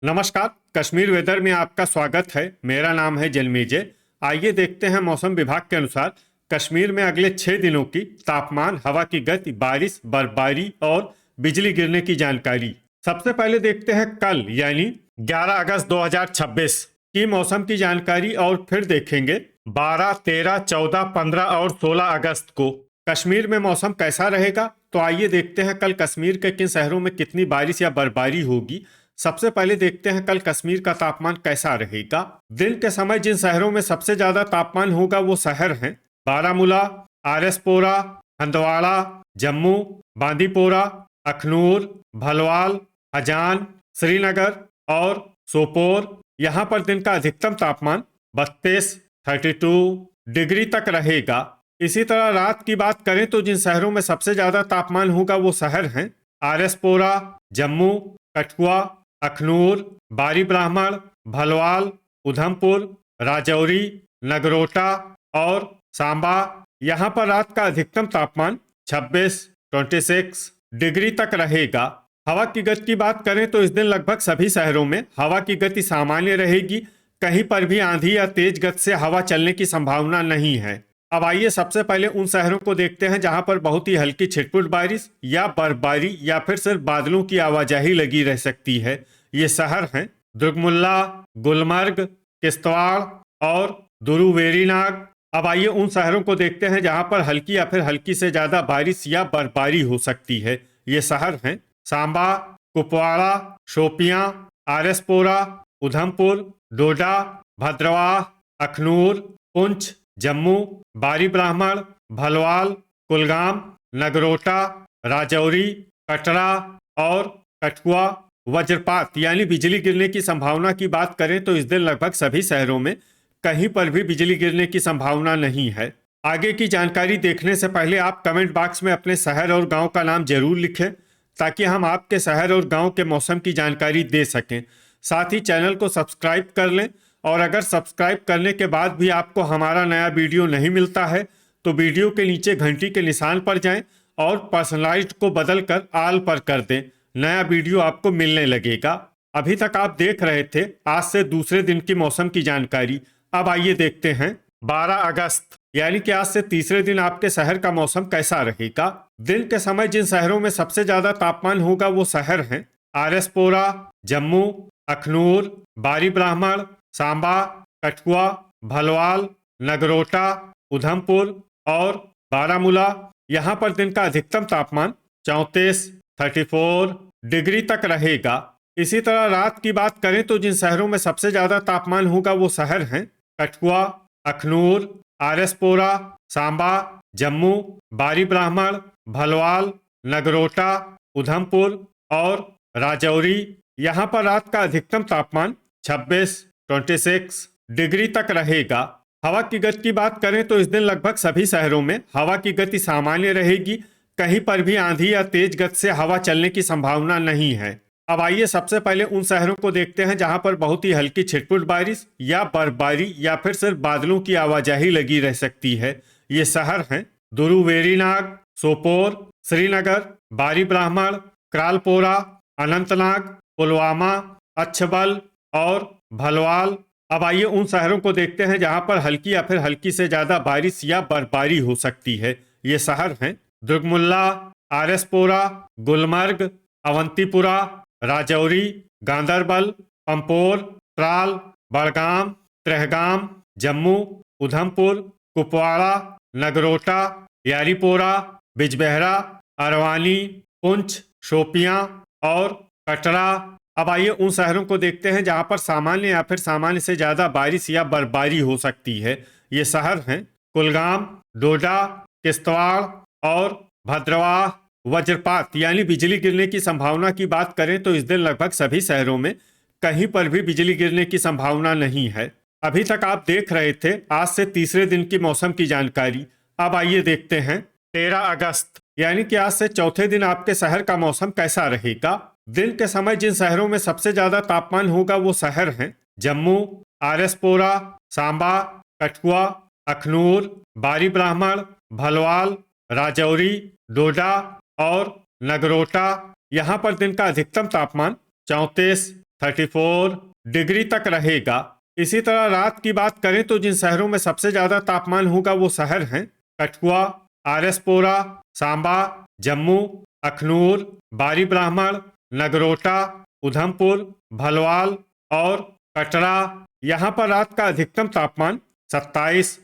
नमस्कार। कश्मीर वेदर में आपका स्वागत है। मेरा नाम है जलमेजय। आइए देखते हैं मौसम विभाग के अनुसार कश्मीर में अगले 6 दिनों की तापमान, हवा की गति, बारिश, बर्फबारी और बिजली गिरने की जानकारी। सबसे पहले देखते हैं कल यानी 11 अगस्त 2026 की मौसम की जानकारी और फिर देखेंगे 12, 13, 14, 15 और 16 अगस्त को कश्मीर में मौसम कैसा रहेगा। तो आइए देखते हैं कल कश्मीर के किन शहरों में कितनी बारिश या बर्फबारी होगी। सबसे पहले देखते हैं कल कश्मीर का तापमान कैसा रहेगा। दिन के समय जिन शहरों में सबसे ज्यादा तापमान होगा वो शहर हैं बारामूला, आरएसपोरा, हंदवाड़ा, जम्मू, बांदीपोरा, अखनूर, भलवाल, हजान, श्रीनगर और सोपोर। यहाँ पर दिन का अधिकतम तापमान 32 डिग्री तक रहेगा। इसी तरह रात की बात करें तो जिन शहरों में सबसे ज्यादा तापमान होगा वो शहर हैं आरएसपोरा, जम्मू, कठुआ, अखनूर, बारी ब्राह्मण, भलवाल, उधमपुर, राजौरी, नगरोटा और सांबा। यहाँ पर रात का अधिकतम तापमान 26 डिग्री तक रहेगा। हवा की गति की बात करें तो इस दिन लगभग सभी शहरों में हवा की गति सामान्य रहेगी। कहीं पर भी आंधी या तेज गति से हवा चलने की संभावना नहीं है। अब आइए सबसे पहले उन शहरों को देखते हैं जहां पर बहुत ही हल्की छिटपुट बारिश या बर्फबारी या फिर सिर्फ बादलों की आवाजाही लगी रह सकती है। ये शहर हैं दुर्गमुल्ला, गुलमर्ग, किश्तवाड़ और दुरुवेरीनाग। अब आइए उन शहरों को देखते हैं जहां पर हल्की या फिर हल्की से ज्यादा बारिश या बर्फबारी हो सकती है। ये शहर हैं सांबा, कुपवाड़ा, शोपियां, आरएसपोरा, उधमपुर, डोडा, भद्रवाह, अखनूर, पुंछ, जम्मू, बारी ब्राह्मण, भलवाल, कुलगाम, नगरोटा, राजौरी, कटरा और कठुआ। वज्रपात यानी बिजली गिरने की संभावना की बात करें तो इस दिन लगभग सभी शहरों में कहीं पर भी बिजली गिरने की संभावना नहीं है। आगे की जानकारी देखने से पहले आप कमेंट बॉक्स में अपने शहर और गांव का नाम जरूर लिखें ताकि हम आपके शहर और गांव के मौसम की जानकारी दे सकें। साथ ही चैनल को सब्सक्राइब कर लें और अगर सब्सक्राइब करने के बाद भी आपको हमारा नया वीडियो नहीं मिलता है तो वीडियो के नीचे घंटी के निशान पर जाएं और पर्सनलाइज्ड को बदलकर ऑल पर कर दें। नया वीडियो आपको मिलने लगेगा। अभी तक आप देख रहे थे आज से दूसरे दिन की मौसम की जानकारी। अब आइए देखते हैं 12 अगस्त यानी कि आज से तीसरे दिन आपके शहर का मौसम कैसा रहेगा। दिन के समय जिन शहरों में सबसे ज्यादा तापमान होगा वो शहर हैं आरएसपोरा, जम्मू, अखनूर, बारी ब्राह्मण, सांबा, कठुआ, भलवाल, नगरोटा, उधमपुर और बारामूला। यहाँ पर दिन का अधिकतम तापमान 34 डिग्री तक रहेगा। इसी तरह रात की बात करें तो जिन शहरों में सबसे ज्यादा तापमान होगा वो शहर हैं कठुआ, अखनूर, आरएसपोरा, सांबा, जम्मू, बारी ब्राह्मण, भलवाल, नगरोटा, उधमपुर और राजौरी। यहाँ पर रात का अधिकतम तापमान 26 डिग्री तक रहेगा। हवा की गति की बात करें तो इस दिन लगभग सभी शहरों में हवा की गति सामान्य रहेगी। कहीं पर भी आंधी या तेज गति से हवा चलने की संभावना नहीं है। अब आइए सबसे पहले उन शहरों को देखते हैं जहां पर बहुत ही हल्की छिटपुट बारिश या बर्फबारी या फिर सिर्फ बादलों की आवाजाही लगी रह सकती है। ये शहर हैं दुरुवेरीनाग, सोपोर, श्रीनगर, बारी ब्राह्मण, क्रालपोरा, अनंतनाग, पुलवामा, अच्छबल और भलवाल। अब आइए उन शहरों को देखते हैं जहां पर हल्की या फिर हल्की से ज्यादा बारिश या बर्फबारी हो सकती है। ये शहर हैं दुर्गमुल्ला, आरएसपोरा, गुलमर्ग, अवंतीपुरा, राजौरी, गांदरबल, पंपोर, त्राल, बड़गाम, त्रेहगाम, जम्मू, उधमपुर, कुपवाड़ा, नगरोटा, यारीपोरा, बिजबेहरा, अरवानी, पुंछ, शोपियां और कटरा। अब आइए उन शहरों को देखते हैं जहां पर सामान्य या फिर सामान्य से ज्यादा बारिश या बर्फबारी हो सकती है। ये शहर हैं कुलगाम, डोडा, किश्तवाड़ और भद्रवाह। वज्रपात यानी बिजली गिरने की संभावना की बात करें तो इस दिन लगभग सभी शहरों में कहीं पर भी बिजली गिरने की संभावना नहीं है। अभी तक आप देख रहे थे आज से तीसरे दिन की मौसम की जानकारी। अब आइए देखते हैं 13 अगस्त यानी कि आज से चौथे दिन आपके शहर का मौसम कैसा रहेगा। दिन के समय जिन शहरों में सबसे ज्यादा तापमान होगा वो शहर हैं जम्मू, आरएसपोरा, सांबा, कठुआ, अखनूर, बारी ब्राह्मण, भलवाल, राजौरी, डोडा और नगरोटा। यहाँ पर दिन का अधिकतम तापमान 34 34 डिग्री तक रहेगा। इसी तरह रात की बात करें तो जिन शहरों में सबसे ज्यादा तापमान होगा वो शहर हैं कठुआ, आरएसपोरा, सांबा, जम्मू, अखनूर, बारी ब्राह्मण, नगरोटा, उधमपुर, भलवाल और कटरा। यहाँ पर रात का अधिकतम तापमान 27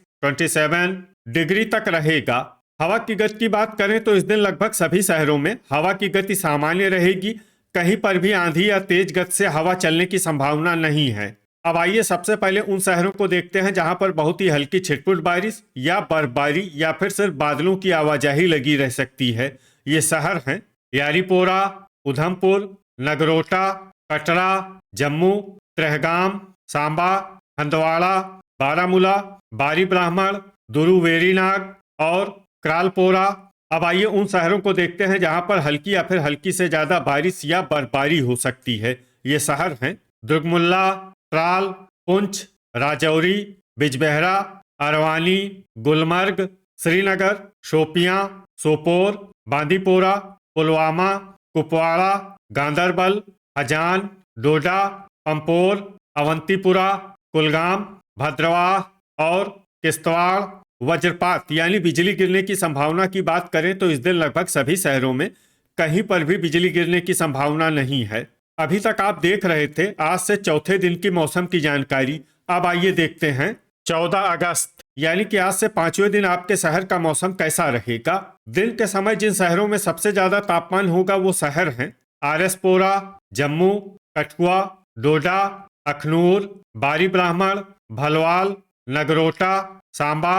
डिग्री तक रहेगा। हवा की गति की बात करें तो इस दिन लगभग सभी शहरों में हवा की गति सामान्य रहेगी। कहीं पर भी आंधी या तेज गति से हवा चलने की संभावना नहीं है। अब आइए सबसे पहले उन शहरों को देखते हैं जहां पर बहुत ही हल्की छिटपुट बारिश या बर्फबारी या फिर सिर्फ बादलों की आवाजाही लगी रह सकती है। ये शहर हैं यारीपोरा, उधमपुर, नगरोटा, कटरा, जम्मू, त्रेहगाम, सांबा, हंदवाड़ा, बारामूला, बारी ब्राह्मण, दुरू वेरीनाग और क्रालपोरा। अब आइए उन शहरों को देखते हैं जहां पर हल्की या फिर हल्की से ज्यादा बारिश या बर्फबारी हो सकती है। ये शहर हैं दुर्गमुल्ला, ट्राल, पुंछ, राजौरी, बिजबेहरा, अरवानी, गुलमर्ग, श्रीनगर, शोपियां, सोपोर, बांदीपोरा, पुलवामा, कुपवाड़ा, गांदरबल, हजान, डोडा, पंपोर, अवंतीपुरा, कुलगाम, भद्रवाह और किश्तवाड़। वज्रपात यानी बिजली गिरने की संभावना की बात करें तो इस दिन लगभग सभी शहरों में कहीं पर भी बिजली गिरने की संभावना नहीं है। अभी तक आप देख रहे थे आज से चौथे दिन की मौसम की जानकारी। अब आइए देखते हैं 14 अगस्त यानी कि आज से 5वें दिन आपके शहर का मौसम कैसा रहेगा। दिन के समय जिन शहरों में सबसे ज्यादा तापमान होगा वो शहर हैं आरएसपोरा, जम्मू, कठुआ, डोडा, अखनूर, बारी ब्राह्मण, भलवाल, नगरोटा, सांबा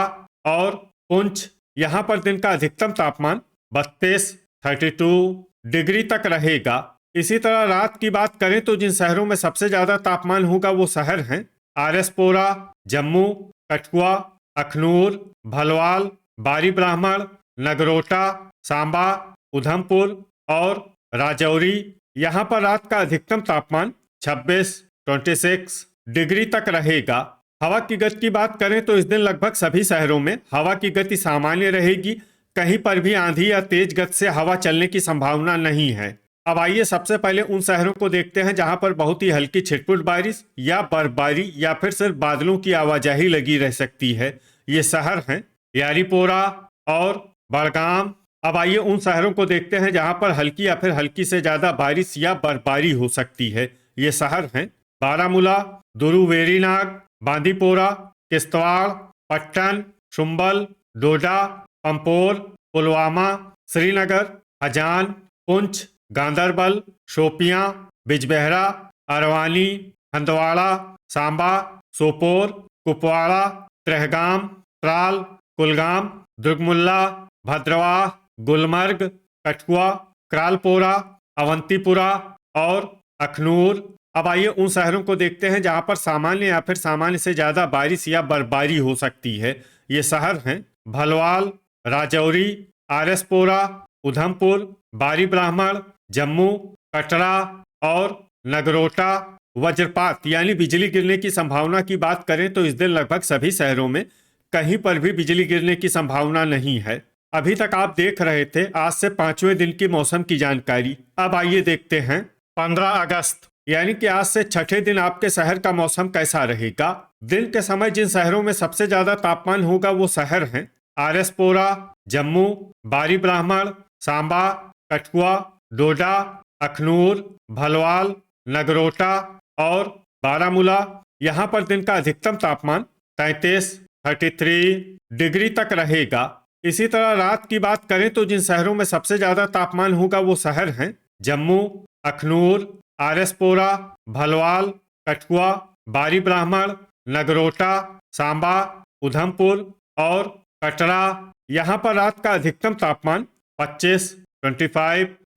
और पुंछ। यहाँ पर दिन का अधिकतम तापमान 32 डिग्री तक रहेगा। इसी तरह रात की बात करें तो जिन शहरों में सबसे ज्यादा तापमान होगा वो शहर हैं आरएसपोरा, जम्मू, कठुआ, अखनूर, भलवाल, बारी ब्राह्मण, नगरोटा, सांबा, उधमपुर और राजौरी। यहाँ पर रात का अधिकतम तापमान 26 डिग्री तक रहेगा। हवा की गति की बात करें तो इस दिन लगभग सभी शहरों में हवा की गति सामान्य रहेगी। कहीं पर भी आंधी या तेज गति से हवा चलने की संभावना नहीं है। अब आइए सबसे पहले उन शहरों को देखते हैं जहां पर बहुत ही हल्की छिटपुट बारिश या बर्फबारी या फिर सिर्फ बादलों की आवाजाही लगी रह सकती है। ये शहर हैं यारीपोरा और बड़गाम। अब आइए उन शहरों को देखते हैं जहां पर हल्की या फिर हल्की से ज्यादा बारिश या बर्फबारी हो सकती है। ये शहर हैं बारामूला, दुरू वेरीनाग, बांदीपोरा, किश्तवाड़, पट्टन, शुम्बल, डोडा, पंपोर, पुलवामा, श्रीनगर, हजान, पुंछ, गांदरबल, शोपियां, बिजबेहरा, अरवानी, हंदवाड़ा, सांबा, सोपोर, कुपवाड़ा, त्रेहगाम, ट्राल, कुलगाम, दुर्गमुल्ला, भद्रवाह, गुलमर्ग, कठुआ, क्रालपोरा, अवंतीपुरा और अखनूर। अब आइए उन शहरों को देखते हैं जहां पर सामान्य या फिर सामान्य से ज्यादा बारिश या बर्फबारी हो सकती है। ये शहर हैं भलवाल, राजौरी, आरएसपोरा, उधमपुर, बारी ब्राह्मण, जम्मू, कटरा और नगरोटा। वज्रपात यानी बिजली गिरने की संभावना की बात करें तो इस दिन लगभग सभी शहरों में कहीं पर भी बिजली गिरने की संभावना नहीं है। अभी तक आप देख रहे थे आज से 5वें दिन की मौसम की जानकारी। अब आइए देखते हैं 15 अगस्त यानी कि आज से छठे दिन आपके शहर का मौसम कैसा रहेगा। दिन के समय जिन शहरों में सबसे ज्यादा तापमान होगा वो शहर हैं आरएसपोरा, जम्मू, बारी ब्राह्मण, सांबा, कठुआ, डोडा, अखनूर, भलवाल, नगरोटा और बारामूला। यहाँ पर दिन का अधिकतम तापमान 33 डिग्री तक रहेगा। इसी तरह रात की बात करें तो जिन शहरों में सबसे ज्यादा तापमान होगा वो शहर हैं जम्मू, अखनूर, आरएसपोरा, भलवाल, कठुआ, बारी ब्राह्मण, नगरोटा, सांबा, उधमपुर और कटरा। यहाँ पर रात का अधिकतम तापमान 25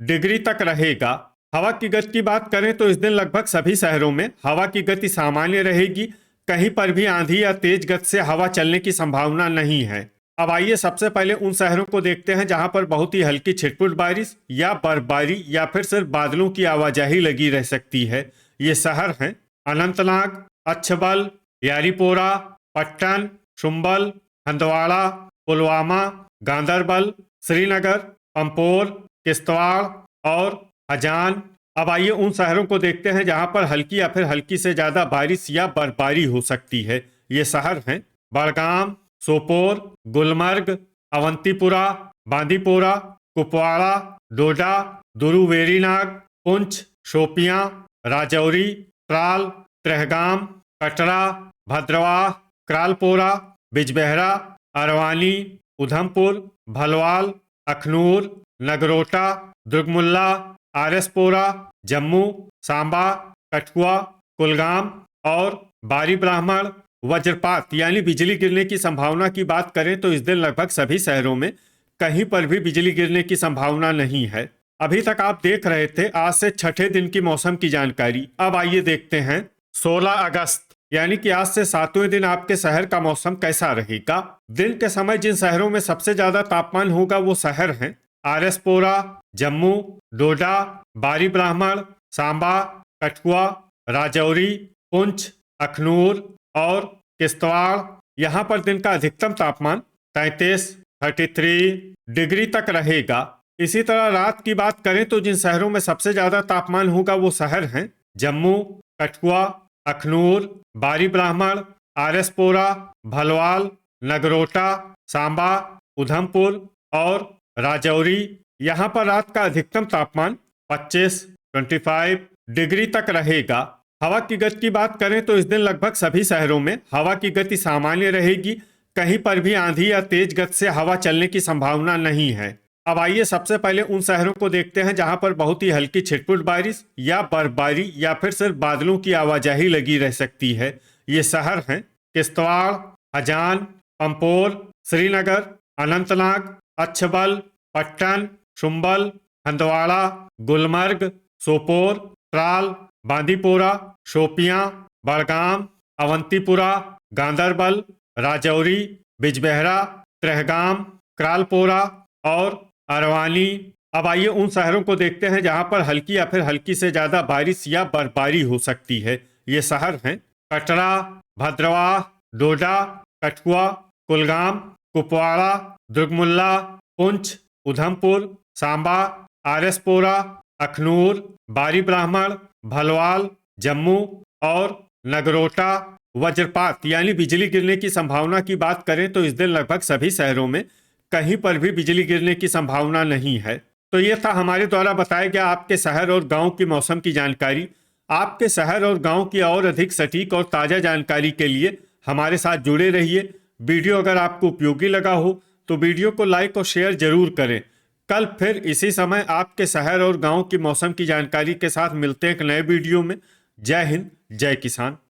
डिग्री तक रहेगा। हवा की गति की बात करें तो इस दिन लगभग सभी शहरों में हवा की गति सामान्य रहेगी। कहीं पर भी आंधी या तेज गति से हवा चलने की संभावना नहीं है। अब आइए सबसे पहले उन शहरों को देखते हैं जहां पर बहुत ही हल्की छिटपुट बारिश या बर्फबारी या फिर सिर्फ बादलों की आवाजाही लगी रह सकती है। ये शहर हैं अनंतनाग, अच्छबल, यारीपोरा, पट्टन, शुम्बल, हंदवाड़ा, पुलवामा, गांदरबल, श्रीनगर, पंपोर, किश्तवाड़ और हजान अब आइए उन शहरों को देखते हैं जहां पर हल्की या फिर हल्की से ज्यादा बारिश या बर्फबारी हो सकती है। ये शहर हैं बड़गाम, सोपोर, गुलमर्ग, अवंतीपुरा, बांदीपोरा, कुपवाड़ा, डोडा, दुरुवेरीनाग, पुंछ, शोपियां, राजौरी, त्राल, त्रेहगाम, कटरा, भद्रवाह, क्रालपोरा, बिजबेहरा, अरवानी, उधमपुर, भलवाल, अखनूर, नगरोटा, दुर्गमुल्ला, आरएसपोरा, जम्मू, सांबा, कठुआ, कुलगाम और बारी ब्राह्मण। वज्रपात यानी बिजली गिरने की संभावना की बात करें तो इस दिन लगभग सभी शहरों में कहीं पर भी बिजली गिरने की संभावना नहीं है। अभी तक आप देख रहे थे आज से छठे दिन की मौसम की जानकारी। अब आइए देखते हैं 16 अगस्त यानी कि आज से 7वें दिन आपके शहर का मौसम कैसा रहेगा। दिन के समय जिन शहरों में सबसे ज्यादा तापमान होगा वो शहर हैं आरएसपोरा, जम्मू, डोडा, बारी ब्राह्मण, सांबा, कठुआ, राजौरी, पुंछ, अखनूर और किश्तवाड़। यहाँ पर दिन का अधिकतम तापमान 33 डिग्री तक रहेगा। इसी तरह रात की बात करें तो जिन शहरों में सबसे ज्यादा तापमान होगा वो शहर हैं जम्मू, कठुआ, अखनूर, बारी ब्राह्मण, आरएसपोरा, भलवाल, नगरोटा, सांबा, उधमपुर और राजौरी। यहाँ पर रात का अधिकतम तापमान 25 डिग्री तक रहेगा। हवा की गति की बात करें तो इस दिन लगभग सभी शहरों में हवा की गति सामान्य रहेगी। कहीं पर भी आंधी या तेज गति से हवा चलने की संभावना नहीं है। अब आइए सबसे पहले उन शहरों को देखते हैं जहां पर बहुत ही हल्की छिटपुट बारिश या बर्फबारी या फिर सिर्फ बादलों की आवाजाही लगी रह सकती है। ये शहर हैं किश्तवाड़, हजान, पंपोर, श्रीनगर, अनंतनाग, अच्छबल, पट्टन, शुम्बल, हंदवाड़ा, गुलमर्ग, सोपोर, त्राल, बांदीपोरा, शोपियां, बड़गाम, अवंतीपुरा, गांदरबल, राजौरी, बिजबेहरा, त्रेहगाम, क्रालपोरा और अरवानी। अब आइए उन शहरों को देखते हैं जहां पर हल्की या फिर हल्की से ज्यादा बारिश या बर्फबारी हो सकती है। ये शहर हैं कटरा, भद्रवाह, डोडा, कठुआ, कुलगाम, कुपवाड़ा, दुर्गमुल्ला, पुंछ, उधमपुर, सांबा, आरएसपोरा, अखनूर, बारी ब्राह्मण, भलवाल, जम्मू और नगरोटा। वज्रपात यानी बिजली गिरने की संभावना की बात करें तो इस दिन लगभग सभी शहरों में कहीं पर भी बिजली गिरने की संभावना नहीं है। तो ये था हमारे द्वारा बताया गया आपके शहर और गांव की मौसम की जानकारी। आपके शहर और गांव की और अधिक सटीक और ताज़ा जानकारी के लिए हमारे साथ जुड़े रहिए। वीडियो अगर आपको उपयोगी लगा हो तो वीडियो को लाइक और शेयर जरूर करें। कल फिर इसी समय आपके शहर और गांव की मौसम की जानकारी के साथ मिलते हैं एक नए वीडियो में। जय हिंद, जय किसान।